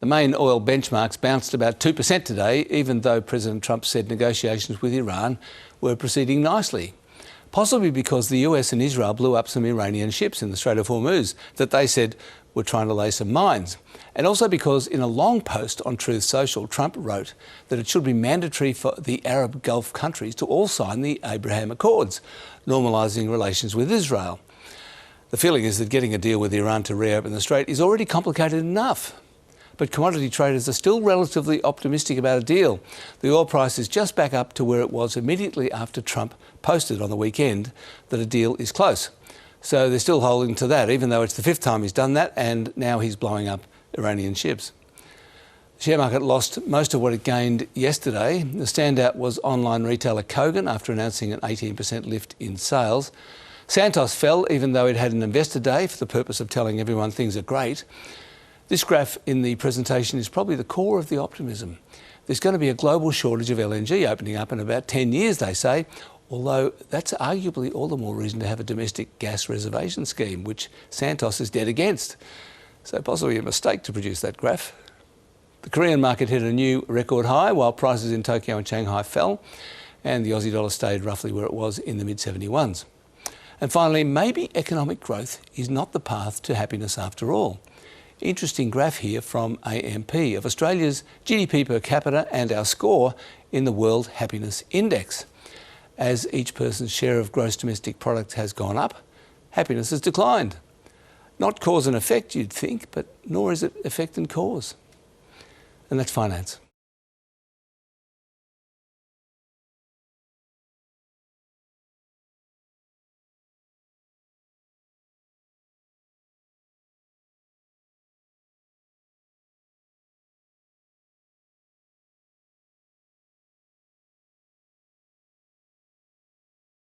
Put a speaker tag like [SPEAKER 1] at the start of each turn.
[SPEAKER 1] The main oil benchmarks bounced about 2% today, even though President Trump said negotiations with Iran were proceeding nicely. Possibly because the US and Israel blew up some Iranian ships in the Strait of Hormuz that they said were trying to lay some mines. And also because in a long post on Truth Social, Trump wrote that it should be mandatory for the Arab Gulf countries to all sign the Abraham Accords, normalising relations with Israel. The feeling is that getting a deal with Iran to reopen the Strait is already complicated enough. But commodity traders are still relatively optimistic about a deal. The oil price is just back up to where it was immediately after Trump posted on the weekend that a deal is close. So they're still holding to that, even though it's the fifth time he's done that, and now he's blowing up Iranian ships. The share market lost most of what it gained yesterday. The standout was online retailer Kogan after announcing an 18% lift in sales. Santos fell, even though it had an investor day for the purpose of telling everyone things are great. This graph in the presentation is probably the core of the optimism. There's going to be a global shortage of LNG opening up in about 10 years, they say, although that's arguably all the more reason to have a domestic gas reservation scheme, which Santos is dead against. So possibly a mistake to produce that graph. The Korean market hit a new record high, while prices in Tokyo and Shanghai fell, and the Aussie dollar stayed roughly where it was in the mid-71s. And finally, maybe economic growth is not the path to happiness after all. Interesting graph here from AMP of Australia's GDP per capita and our score in the World Happiness Index. As each person's share of gross domestic product has gone up, happiness has declined. Not cause and effect, you'd think, but nor is it effect and cause. And that's finance.